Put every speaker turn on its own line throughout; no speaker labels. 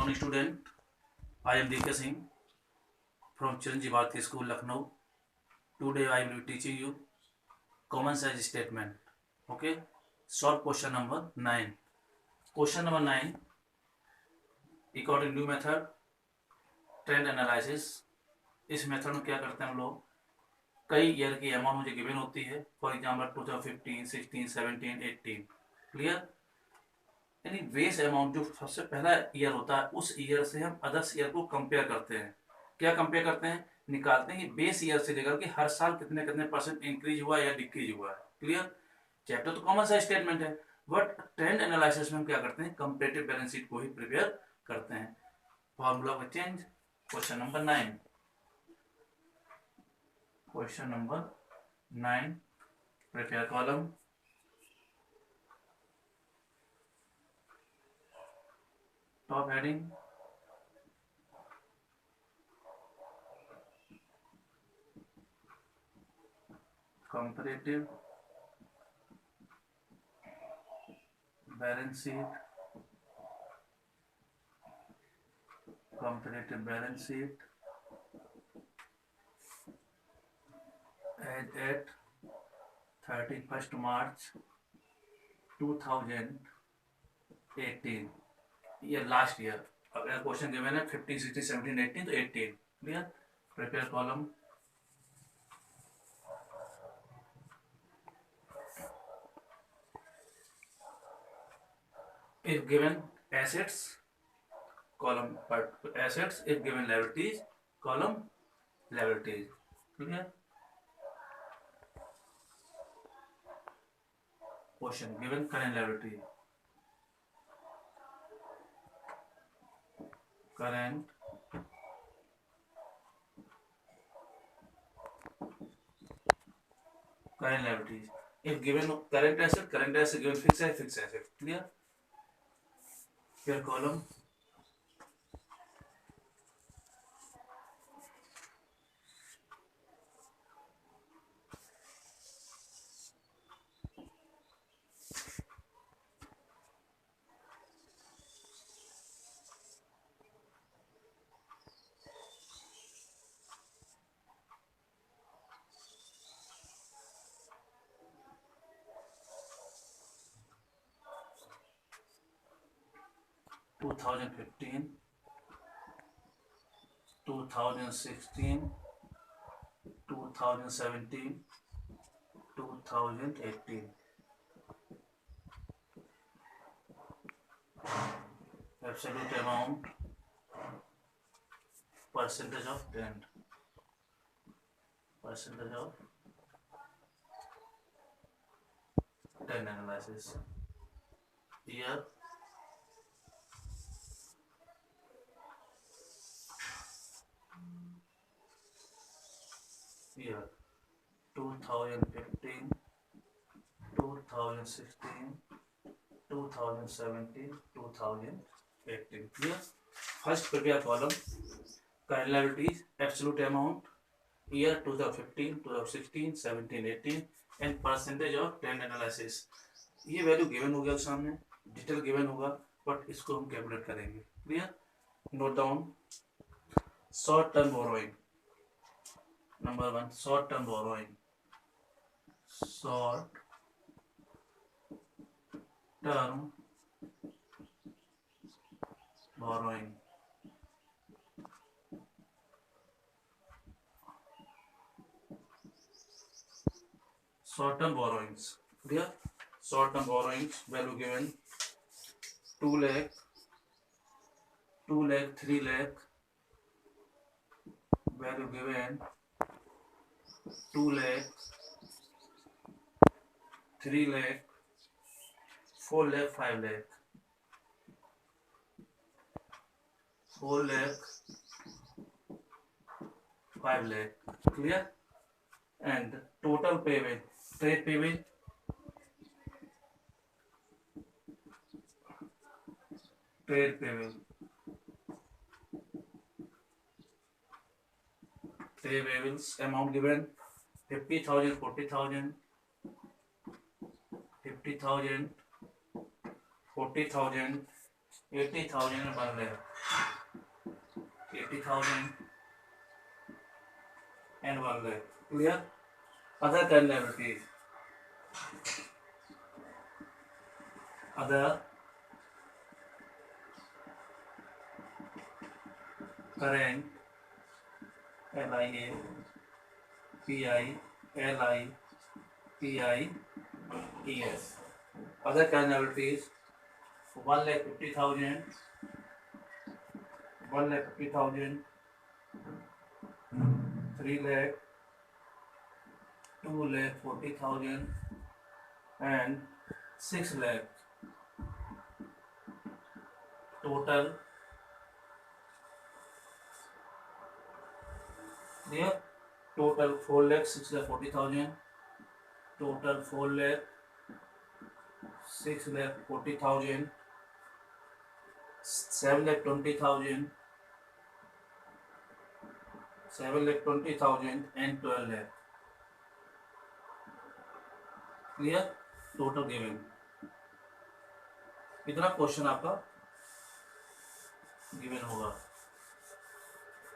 morning, student. I am DK Singh from Chiranjeev Bharati School, Lucknow. Today I will be teaching you common size statement. Okay. Solve question number 9. Question number 9. According new method, trend analysis. इस method में क्या करते हैं हम लोग, कई year की amount मुझे गिवन होती है. For example 2015, 16, 17, 18. क्लियर. यानी बेस अमाउंट जो सबसे पहला ईयर होता है उस ईयर से हम अदर्स ईयर को कंपेयर करते हैं. क्या कंपेयर करते हैं, निकालते हैं कि बेस ईयर से लेकर के हर साल कितने कितने परसेंट इंक्रीज हुआ या डिक्रीज हुआ है. क्लियर. चैप्टर तो कॉमन सा स्टेटमेंट है, बट ट्रेंड एनालिसिस में हम क्या करते हैं, कंपेरेटिव बैलेंस शीट को ही प्रिपेयर करते हैं. Formula of change. Question number 9. Question number 9. Prepare column. Top heading comparative balance sheet, comparative balance sheet as at 31st March 2018. ये लास्ट ईयर. अगर क्वेश्चन गिवन है 15, 16, 17, 18 तो 18. Clear. Prepare column. If given assets, column assets. If given liabilities, column liabilities. Clear. Question given current liability. Current liabilities. If given current asset given fixed asset. Clear. Here column. Two 2015, 2016, 2017, 2018. Absolute amount, percentage of trend, percentage of trend analysis. Year, year 2015, 2016, 2017, 2018. Clear. First prepare column. Current liabilities, absolute amount, year 2015, 2016, 17, 18 and percentage of trend analysis. ये value given हो गया सामने, detail given होगा, but इसको हम calculate करेंगे. Clear. Note down. Short term borrowing. Number 1, short term borrowing. Short term borrowing. Short term borrowings. Clear. Short term borrowings value given 2 lakh, 2 lakh, 3 lakh. Value given 2 lakh, 3 lakh, 4 lakh, 5 lakh, 4 lakh, 5 lakh. Clear. And total payment, trade payment, trade payment, trade payables amount given 50,000, 40,000, 50,000, 40,000 80,000 and 1 lakh. 80,000 and 1 lakh. Clear? Other current liabilities. Other current LIA, PI, LI, PI, ES. Other current liabilities 1,50,000, 1,50,000, 3 lakh, 2,40,000 and 6 lakh. Total there, total 4 lakh 6,40,000, total 4 lakh 6,40,000, 7,20,000, 7,20,000 and 12 lakh. Clear? Total given. कितना question आपका given होगा?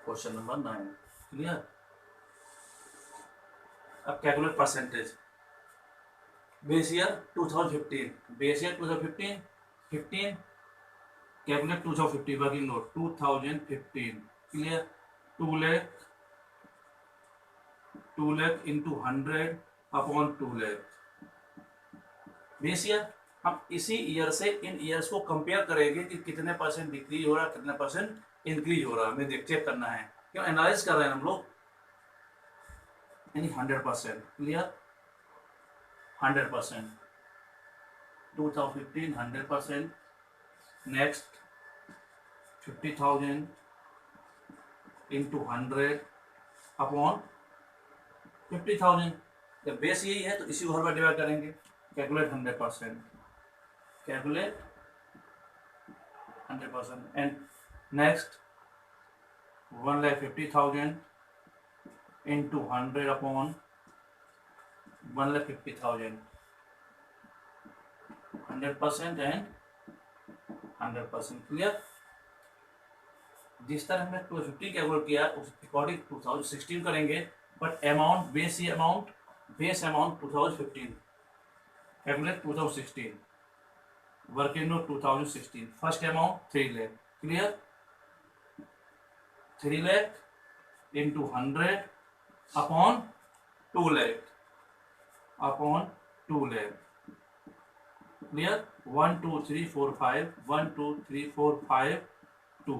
Question number 9. Clear? अब calculate percentage. Base year 2015, base year 2015, 15 calculate 2015 working note 2015. Clear? 2 lakh into 100 upon 2 lakh. Base year. हम इसी year से इन years को compare करेंगे कि कितने परसेंट डिक्रीज हो रहा है, कितने परसेंट इंक्रीज हो रहा है. हमें चेक करना है. क्यों एनालाइज कर रहे हैं हम लोग, यानी 100%. क्लियर? 100%. 2015 100%. Next 50,000 into 100 upon 50,000. जब बेस यही है तो इसी को हर बार डिवाइड करेंगे. Calculate 100%. Calculate 100%. And next 1,50,000 into 100 upon 1,50,000. 100% and 100%. Clear? जिस तरह हमने 250 कैलकुलेट किया उस अकॉर्डिंग 2016 करेंगे. But amount base amount 2015. Calculate 2016. Working note 2016. First amount 3 lakh. Clear? 3 lakh into 100 upon 2 lakh upon 2 lakh. Clear? 1 2 3 4 5 1 2 3 4 5 2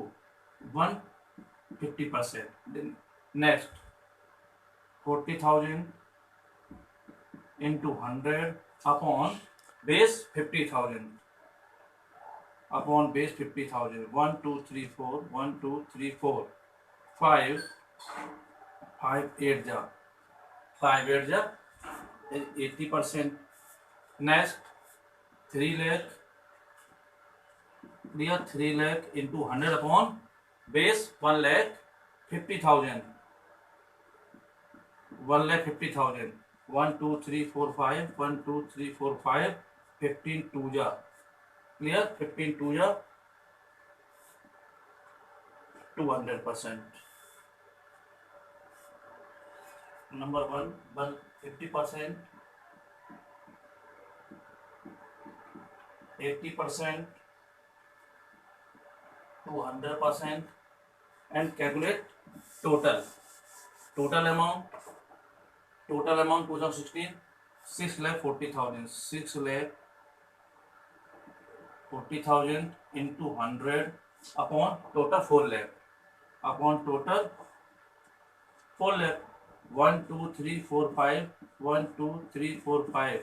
150%. Next 40,000 into 100 upon base 50,000 upon base 50,000. 1 2 3 4 1 2 3 4 5 5 8 जा 80%. Next 3 lakh. Clear? 3 lakh into 100 upon base 1,50,000. 1,50,000. 1 2 3 4 5 1 2 3 4 5 15 2 जा. Clear? 15 2 जा 200%. Number 1 50%, 80%, 200%. and calculate total amount 2016 6,40,000. 6,40,000 into 100 upon total 4 lakh upon total 4 lakh. 1 2 3 4 5 1 2 3 4 5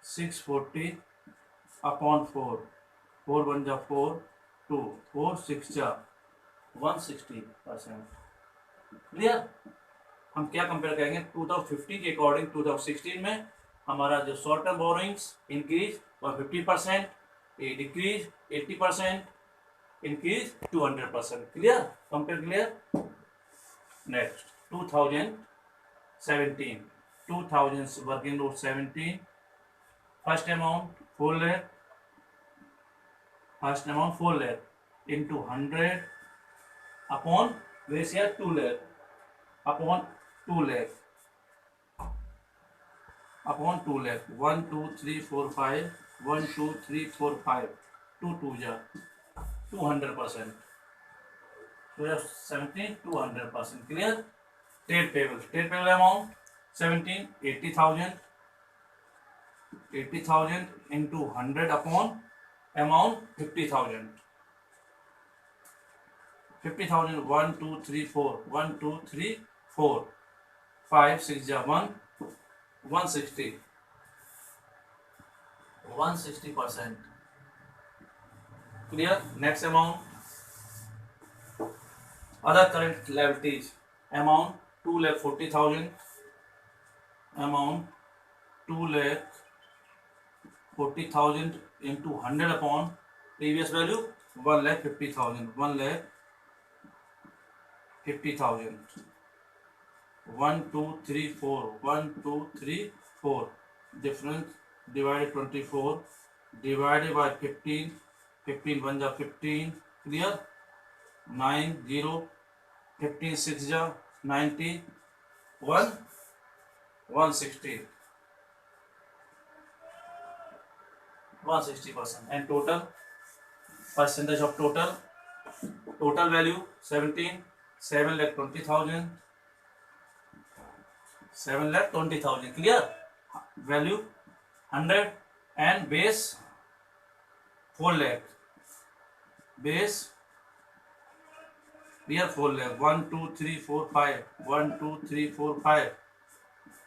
640 upon 4 4 1 जा 4 2 4 6 जा 160%. Clear? हम क्या compare करेंगे 2015 के according 2016 में हमारा जो short term borrowings increase 50%, decrease 80%, increase 200%. Clear? Compare clear? Next 2017 working note 17. First amount 4 lakh. into 100 upon base here 2 lakh upon 2 lakh upon 2 lakh 1 2 3 4 5 1 2 3 4 5 2 2 ja 200%. So we have 17 200%. Clear? Trade payable amount 17 80,000 into 100 upon amount 50,000 1 2 3 4 1 2 3 4 5 6 ja 1 160 160%. Clear? Next amount, other current liabilities amount 2,40,000 amount 2,40,000 into 100 upon previous value 1,50,000 1,50,000 1 2 3 4 1 2 3 4 difference divided 24 divided by 15 15 1 ja 15. Clear? 9 0 15 6 ja 90 1 160 160%. And total percentage of total value 17 7,20,000 7,20,000. Clear? Value 100 and base 4 lakh. Base we are 4 lakh 1 2 3 4 5 1 2 3 4 5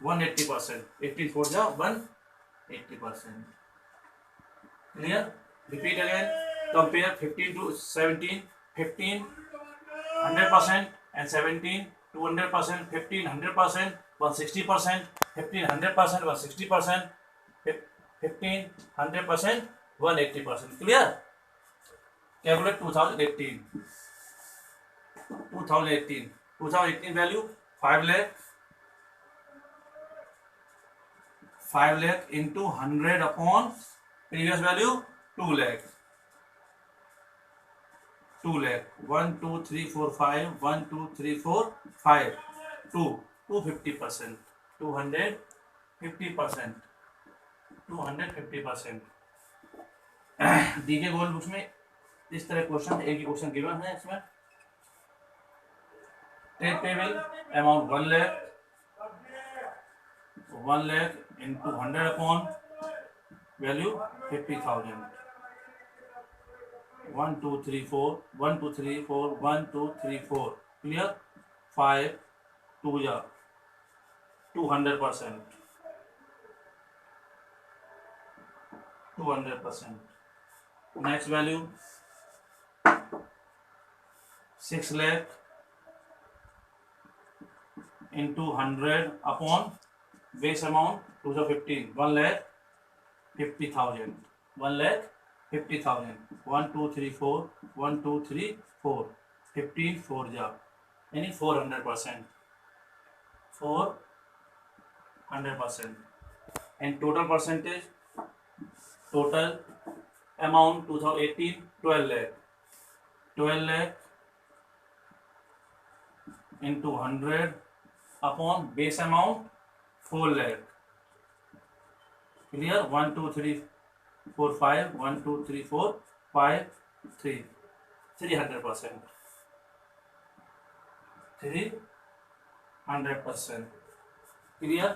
180%. 18 4 ja 180%. Clear? Repeat again. Compare 15 to 17. 15 100% and 17 200%. 15 100% 160%. 15 100% 160%. 15 100% 180%. Clear? Calculate 2018 value 5 lakh into 100 upon previous value 2 lakh 1 2 3 4 5 1 2 3 4 5 2 250% 250% दी गए गोल books में इस तरह question एक ही question given है इसमें. Trade payable amount 1 lakh into 100 upon value 50,000 1 2 3 4 1 2 3 4 1 2 3 4. Clear? 5 2 ja 200%. Next value 6 lakh into 100 upon base amount 2015 1,50,000 1,50,000 1 2 3 4 1 2 3 4 15 4 ja यानी 400%. And total percentage total amount 2018 12 lakh into 100 upon base amount 4 lakh. Clear? 1 2 3 4 5 1 2 3 4 5 3 300%. Clear?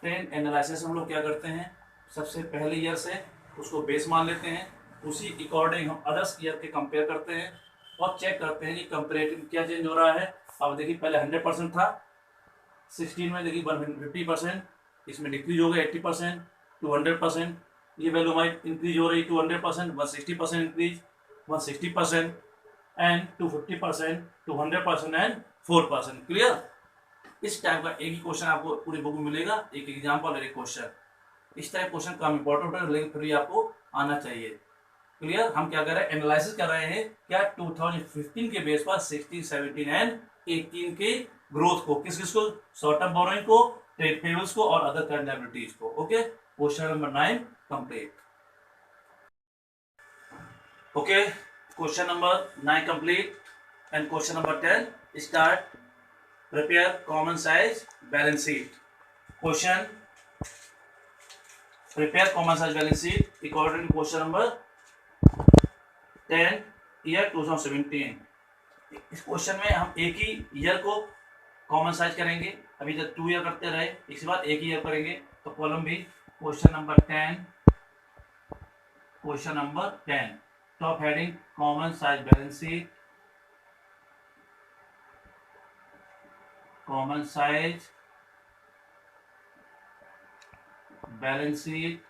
Trend analysis हम लोग क्या करते हैं, सबसे पहले year से उसको बेस मान लेते हैं, उसी अकॉर्डिंग हम अदर्स ईयर के कंपेयर करते हैं और चेक करते हैं कि कंपेरेटिव क्या चेंज हो रहा है. अब देखिए पहले 100% था, 16 में देखिए 150%, इसमें डिक्रीज हो गया 80% 200%. ये वैल्यू हमारी इंक्रीज हो रही 200%, 160% इंक्रीज 160% एंड 250% 200% एंड 4%. क्लियर? इस टाइप का एक ही क्वेश्चन आपको पूरी बुक में मिलेगा, एक एग्जाम्पल और एक क्वेश्चन. इस टाइप क्वेश्चन कम इंपॉर्टेंट है लेकिन फिर भी आपको आना चाहिए. क्लियर? हम क्या कर रहे हैं, एनालिसिस कर रहे हैं क्या 2015 के बेस पर 16 17 एंड 18 के ग्रोथ को, किस को, शॉर्ट टर्म बोरोइंग को, ट्रेड पेबल्स को और अदर करंट लायबिलिटीज को. Okay, question number 9 complete. Okay, Question number 9 complete, and question number 10 start. Prepare common size balance sheet. Question: prepare common size balance sheet according to question number 10 year 2017. इस question में हम एक ही year को common size करेंगे. अभी तक 2 year करते रहे, इसके बाद एक ही ईयर करेंगे. तो कॉलम भी question number 10 top heading common size balance sheet. Common size balance sheet.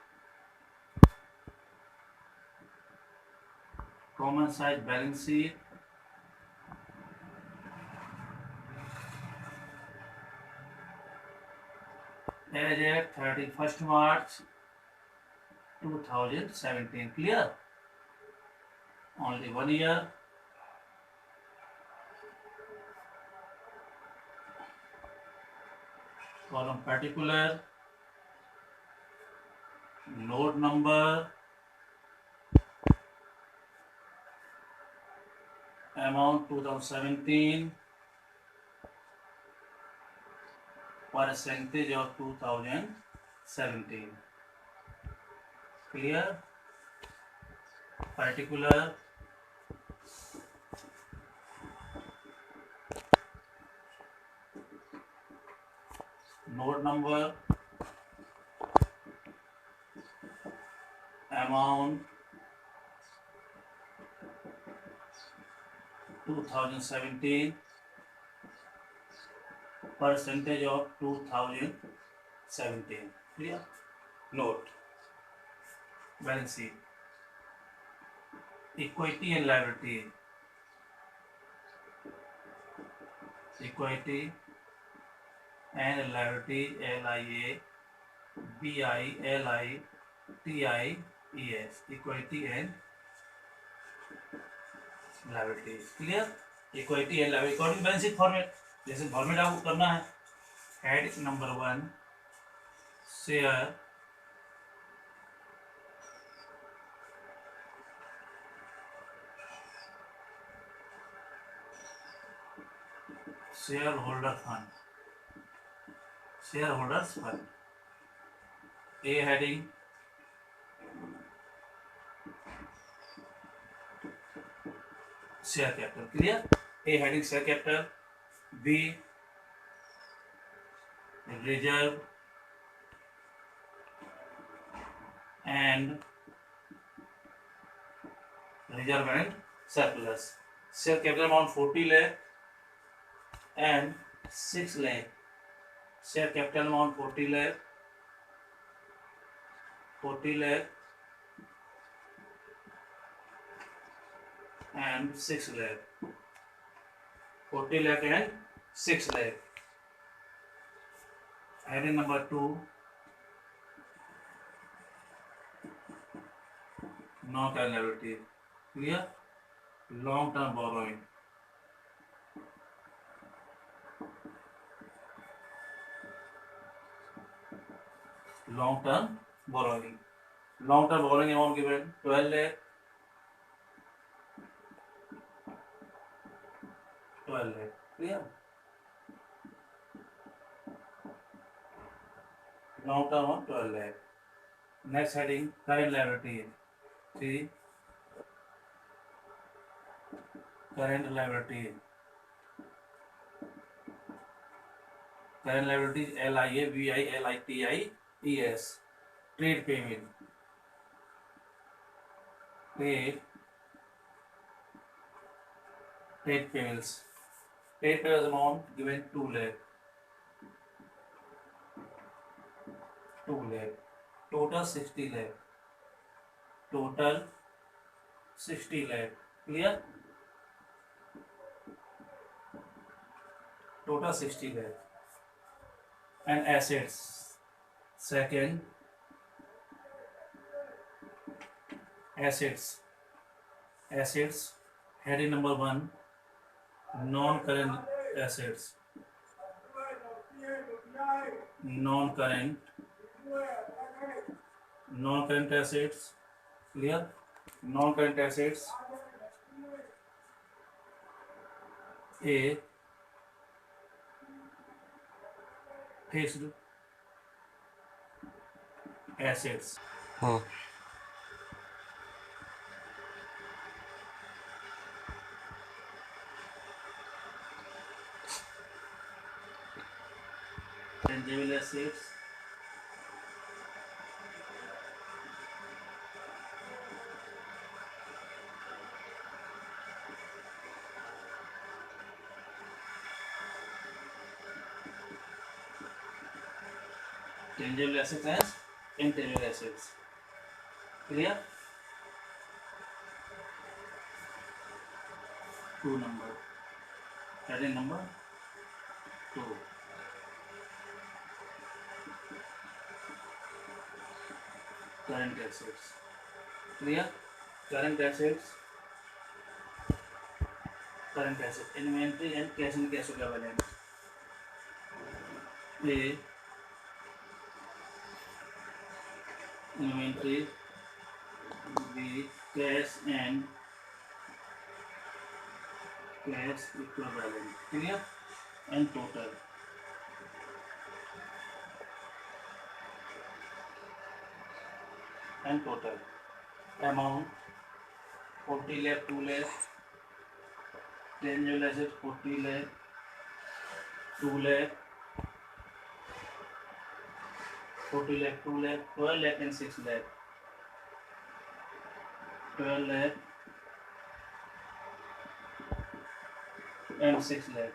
Common size balance sheet as at 31st March 2017. Clear? Only 1 year. Column particular, note number, amount 2017, percentage of 2017. Clear? Particular, note number, amount 2017, percentage of 2017. Clear? Note. Balance sheet. Equity and liability. Equity and liability. LIA BILITIES. Equity and liability. Clear? Equity and liability according balance sheet format. जैसे format आपको करना है. Head number 1 share shareholder fund. Shareholders fund. A heading share capital. Clear? A heading share capital. B reserve and surplus. Share capital amount 40 lakh and 6 lakh. Share capital amount 40 lakh and 6 lakh. 40 lakh and 6 lakh. Heading number 2, non-current liability. Clear? Long-term borrowing. Long-term borrowing. Long-term borrowing amount given 12 lakh. 12 lakh. Clear? Long-term on 12 lakh. Next heading current liability. See, current liability. Current liability LIA BILITIES. Trade payment. Trade payments. Trade payments amount given 2 lakh. 2 lakh. Total 60 lakh. Total 60 lakh. Clear? Total 60 lakh. And assets. Second, assets. Heading number 1, non-current assets. Non-current assets. Clear? Non-current assets A fixed assets. Tangible assets. Tangible assets and intangible assets. Clear? 2 number. Heading number 2. Current assets. Clear? Current assets. Current asset. Inventory and cash and cash equivalent. A. Inventory. B. Cash and cash equivalent. Clear? And total. And total. Amount 40 lakh, 2 lakh. Tangible asset 40 lakh, 2 lakh. 40 lakh, 2 lakh, 12 lakh and 6 lakh. 12 lakh and 6 lakh.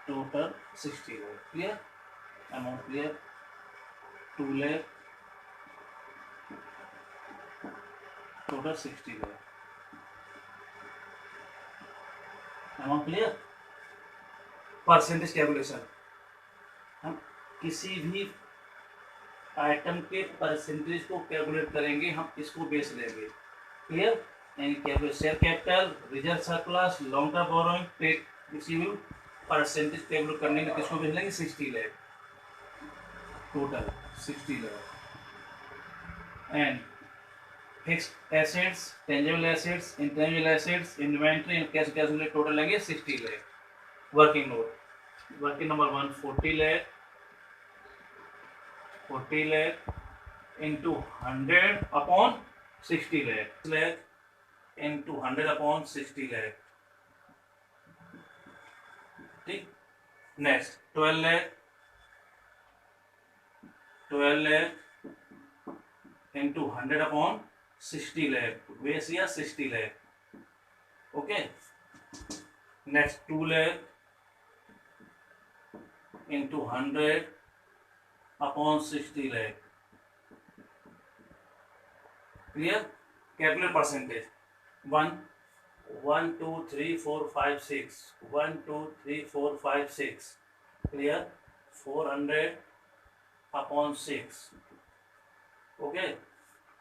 Total 60 lakh. Clear? Amount clear? 2 lakh. Total 60 lakh. Amount clear? Percentage calculation. हम किसी भी item के percentage को calculate करेंगे, हम इसको base लेंगे. Clear? यानी share capital, reserve surplus, long term borrowing, trade receivable, percentage calculate करने के किसको बेस लेंगे? 60 lakh. Total 60 lakh. And fixed assets, tangible assets, intangible assets, inventory and cash calculate total लेंगे 60 lakh. Working note. Working number 1 40 lakh. 40 lakh into 100 upon 60 lakh. lakh into 100 upon 60 lakh. ठीक. Next 12 lakh. 12 lakh into 100 upon 60 lakh. Base या 60 lakh. Okay. Next 2 lakh into 100 upon 60 lakh. Clear? Calculate percentage. 1 2 3 4 5 6. 1 2 3 4 5 6. Clear? 400 upon 6. Okay.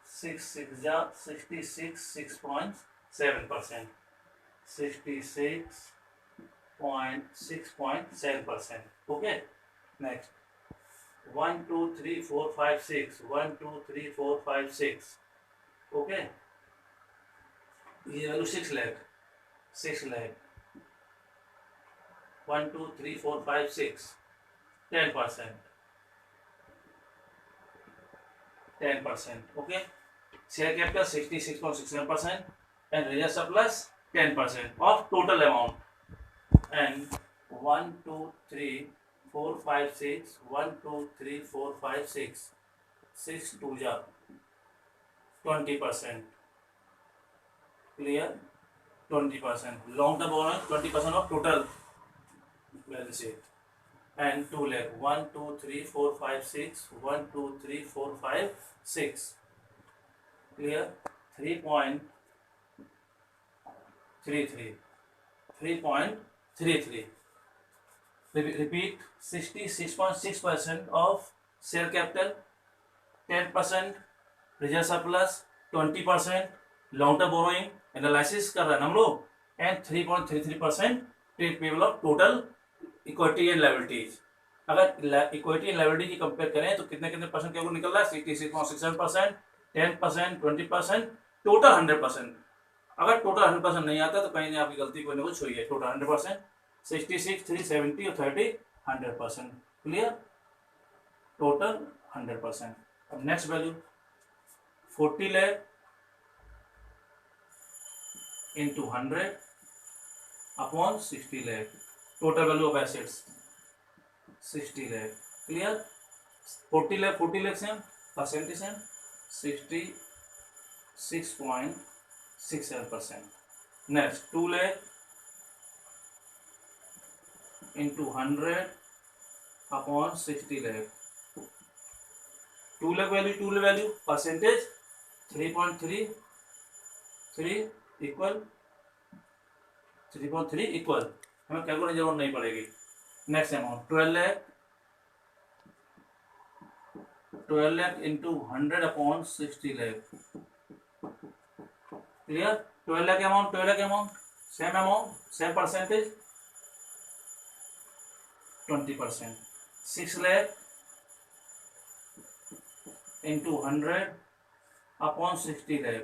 6 6 ja 66 6.7%. 66.6.7%. Okay. Next. 1 2 3 4 5 6. 1 2 3 4 5 6. Okay. ये value 6 lakh. 6 lakh. 1 2 3 4 5 6. 10%. 10%. Okay. Share capital 66.67% and reserve surplus 10% of total amount. And 1 2 3 4 5 6. 1 2 3 4 5 6. 6 2 ja 20%. Clear? 20%. Long term borrowing 20% of total balance sheet. And 2 lakh. 1 2 3 4 5 6. 1 2 3 4 5 6. Clear? 3.33. 3.33. Repeat. 66.6% of share capital, 10% reserve surplus, 20% long term borrowing analysis कर रहे हैं हम लोग. And 3.33% trade payable of total equity and liabilities. अगर equity and liability की compare करें तो कितने कितने परसेंट क्या निकल रहा है? 66.67%, 10%, 20%, टोटल 100%. अगर टोटल 100% नहीं आता तो कहीं नहीं आपकी गलती कोई ना कुछ हुई है। टोटल 100%, 66, 370 और 30 100%। Clear, total 100%। अब next value 40 lakh into 100 upon 60 lakh, total value of assets 60 lakh. Clear, 40 lakh से परसेंटेज है 66.67%। Next 2 lakh into 100 upon 60 lakh, 2 lakh value percentage 3.33 equal 3.3 equal, हमें कैलकुलेट जरूरत नहीं पड़ेगी। Next amount 12 lakh into 100 upon 60 lakh. Clear, 12 lakh amount same percentage 20%। 6 lakh into 100 upon 60 lakh,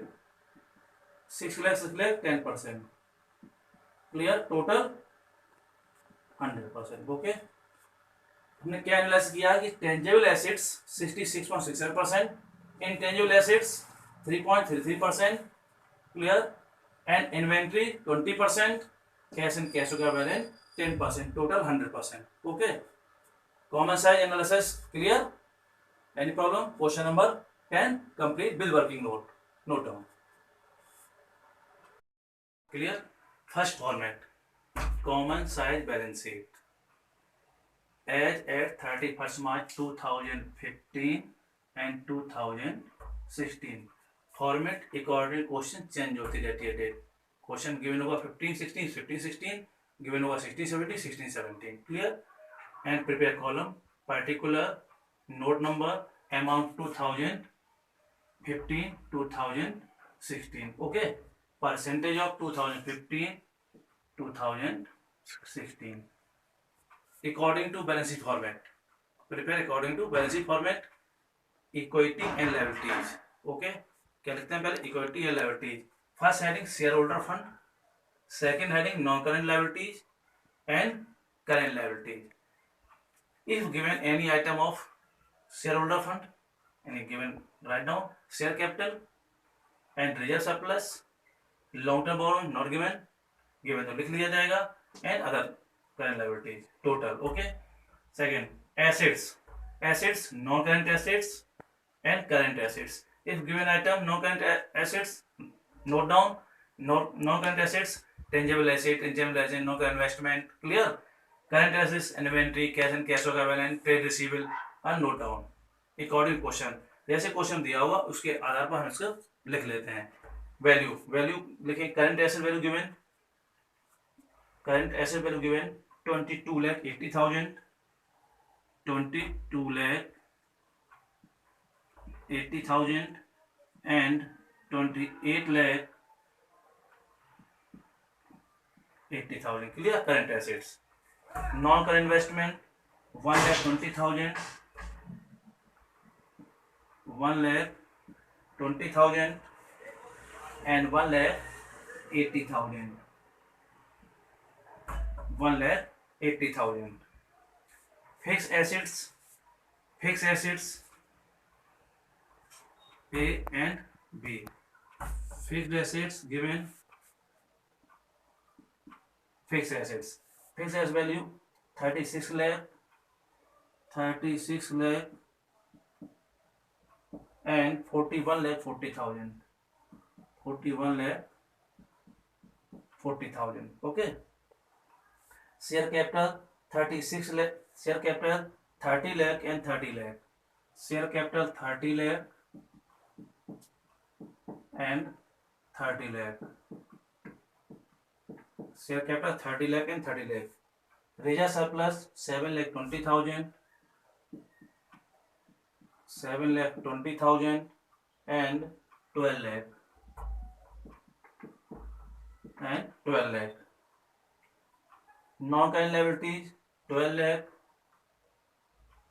6 lakh 10%। Clear, total 100%। Okay, हमने क्या analyse किया कि tangible assets 66.67%, intangible assets 3.33%, clear, and inventory 20%, cash and cash balance 10%, total 100%। Okay, common size analysis clear, any problem? Question number 10 complete bill working note down. Clear, first format common size balance sheet as at 31st March 2015 and 2016। Format according question change होती रहती है date. Question given होगा 15-16 given होगा 16-17। Clear, and prepare column particular note number amount 2015-2016। Okay, percentage of 2015-2016 according to balance sheet format, prepare according to balance sheet format, equity and liabilities। Okay, क्या लिखते हैं पहले? Equity and liabilities. First heading share holder fund, second heading non current liabilities and current liabilities. If given any item of share holder fund, any given write down share capital and reserve surplus, long term borrowing not given तो लिख लिया जाएगा, and other current liabilities total। okay, second assets non current assets and current assets। if given item non current assets, note down non current assets tangible asset, intangible asset, non current investment। clear, current assets inventory, cash and cash equivalent, trade receivable और note down according question. जैसे question दिया हुआ उसके आधार पर हम इसको लिख लेते हैं। वैल्यू लिखें, current asset value given 22,80,000, 22,80,000 and 28,80,000। Clear, current assets. Non current investment 1,20,000, 1,20,000 and 1,80,000, 1,80,000। fixed assets A and B। fixed assets given, fixed assets value 36 lakh and 41,40,000, 41,40,000। okay, share capital 36 lakh, share capital 30 lakh and 30 lakh, share capital 30 lakh and 30 lakh, share capital 30 lakh and 30 lakh। Reserve surplus 7,20,000, 7,20,000 and 12 lakh, non current liabilities 12 lakh,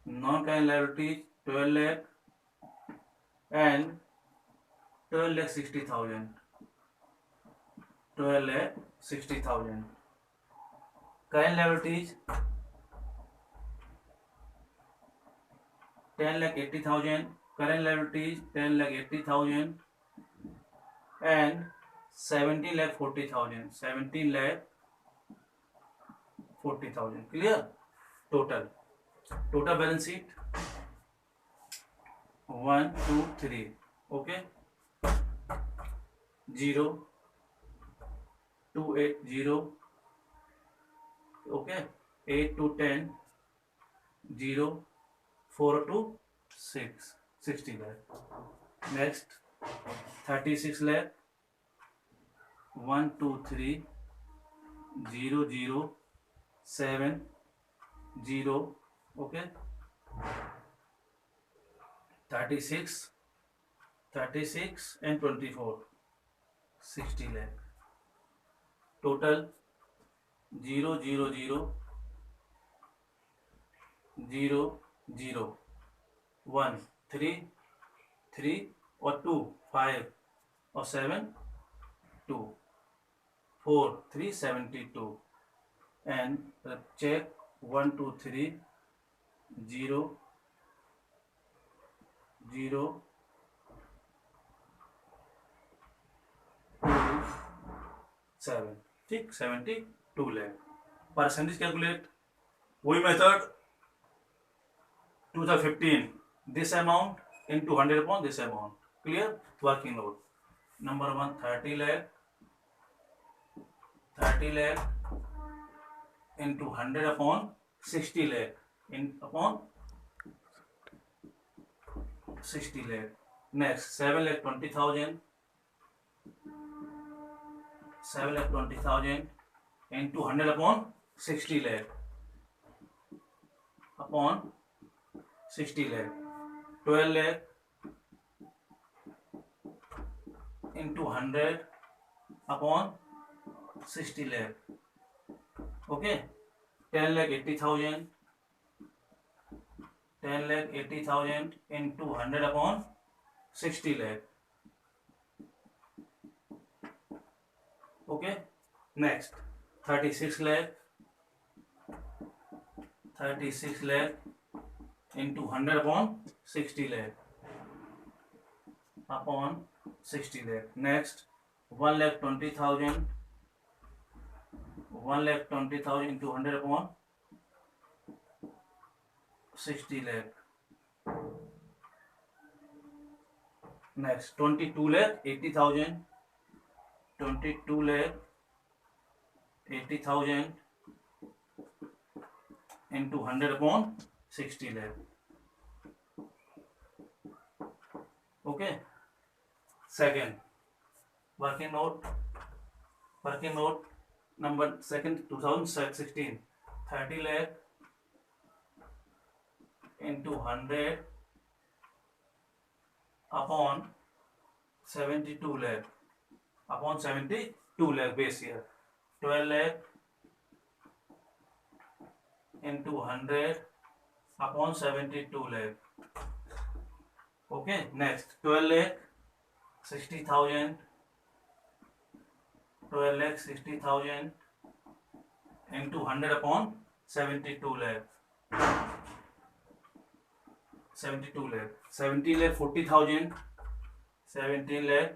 non current liabilities 12 lakh and 12,60,000, 12 lakh 60,000. Current liabilities 10 lakh 80,000. Current liabilities 10 lakh 80,000 and 17 lakh 40,000. 17 lakh 40,000. Clear? Total balance sheet 1, 2, 3. Okay. 0, 2, 8, 0. Okay. 8 to 10, 0, 4 to 6, 60 lakh. Next 36 lakh 1, 2, 3, 0, 0, 7, 0. Okay. 36 and 24, 60 lakh. Total 0, 0, 0, 0, 0, 1, 3, 3 or 2, 5 or 7, 2, 4, 3, 72. And check 1, 2, 3, 0, 0, 2, 7. ठीक, 72 lakh. Percentage calculate. वही method 2015. This amount into 100 upon this amount. Clear? Working note. Number 1, 30 lakh. 30 lakh into 100 upon 60 lakh. Upon 60 lakh. Next 7 lakh 20,000. 7 lakh 20,000 into 100 upon 60 lakh. Upon 60 lakh. 12 lakh into 100 upon 60 lakh. Okay. 10 lakh 80,000. 10 lakh 80,000 into 100 upon 60 lakh. Okay. Next 36 lakh. 36 lakh into 100 upon 60 lakh. Upon 60 lakh. Next 1 lakh 20,000. 1 lakh 20,000 into 100 upon 60 lakh. Next 22 lakh 80,000. 22 lakh 80,000 into 100 upon 60 lakh. Okay. Second working note number second 2016. 30 lakh into 100 upon 72 lakh. Upon 72 lakh base year. 12 lakh into 100 upon 72 lakh. Okay. Next 12 lakh 60,000. 12 lakh 60,000 into 100 upon 72 lakh. 72 lakh. 17 lakh 40,000. 17 lakh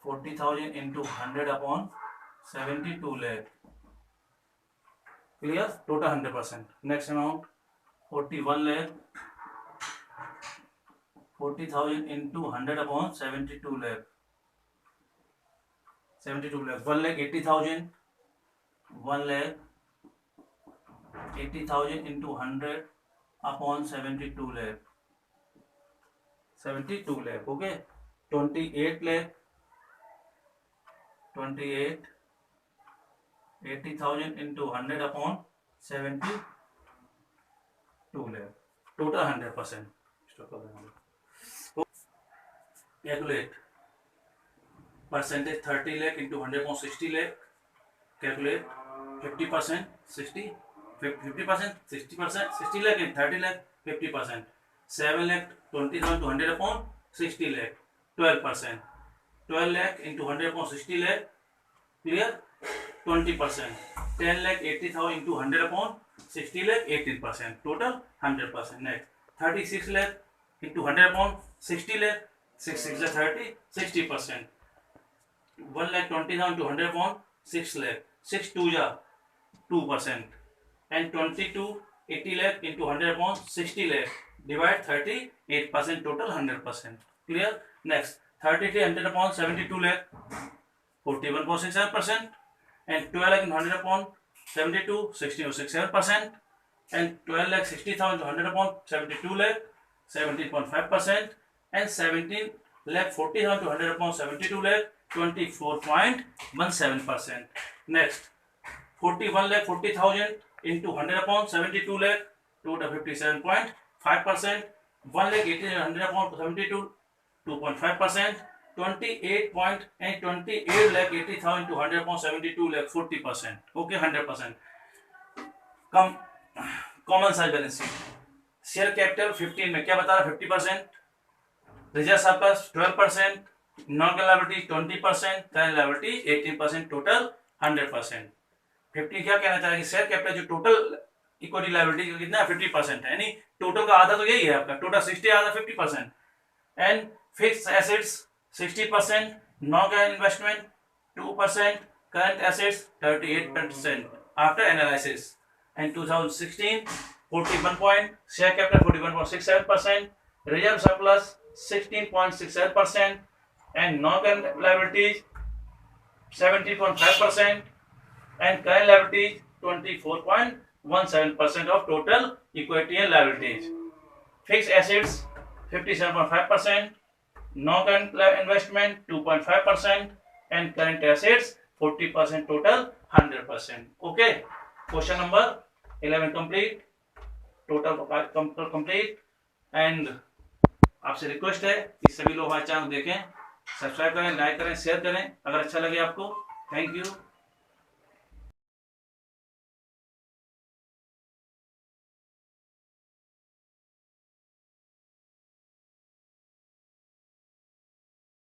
40,000 into 100 upon 72 lakh. Clear? Total 100%. Next amount 41 lakh 40,000 into 100 upon 72 lakh. 72 lakh. 1 lakh 80,000. 1 lakh 80,000 into 100 upon 72 lakh. 72 lakh. Okay. 28 lakh 80,000 into 100 upon 72 lakh. Total 100%. Calculate percentage 30 lakh into 100 upon 60 lakh. Calculate 50%, 60, 50%, 60%, 60 lakh and 30 lakh, 50%. 7 lakh 20,000 to 100 upon 60 lakh, 12%. 12 lakh into 100 upon 60 lakh, clear, 20%. 10 lakh 80,000 into 100 upon 60 lakh, 18%. Total 100%. Next, 36 lakh into 100 upon 60 lakh, 6 6 is 30, 60%. 1 lakh 20,000 into 100 upon 6 lakh, 6 2 is 2%. And 22 80 lakh into 100 upon 60 lakh, divide 38%, total 100%. Clear? Next, 33 100 upon 72 lakh, 41.67%. And 12 lakh into 100 upon 72, 16.67%. And 12 lakh 60,000 into 100 upon 72 lakh, 17.5%. And 17 lakh 40,000 to 100 upon 72 lakh, 24.17%. Next, 41 lakh 40,000 into 100 upon 72 lakh, total 57.5%. 1 lakh 80,000 100 upon 72, 2.5%. 28 lakh 80,000 to 100 upon 72 lakh, 40%. Okay, 100%. Common size balance sheet, share capital 15 में क्या बता रहा है 50%, reserve surplus 12%, non liability 20%, current liability 18%, total 100%. 50 क्या कहना चाहेंगे, share capital जो total equity liability कितना है 50% है, यानी टोटल का आधा तो यही है आपका, टोटल 60 आधा 50%. And fixed assets 60%, non current investment 2%, current assets 38% after analysis. And 2016 41 point, share capital 41.67%, reserve surplus 16.67%, and non-current liabilities 17.5%, and current liabilities 24.17% of total equity and liabilities. Fixed assets 57.5%, non-current investment 2.5%, and current assets 40%, total 100%. Okay, question number 11 complete, total complete. And आपसे request है कि सभी लोग हमारे channel देखें, subscribe करें, like करें, share करें अगर अच्छा लगे आपको. Thank you.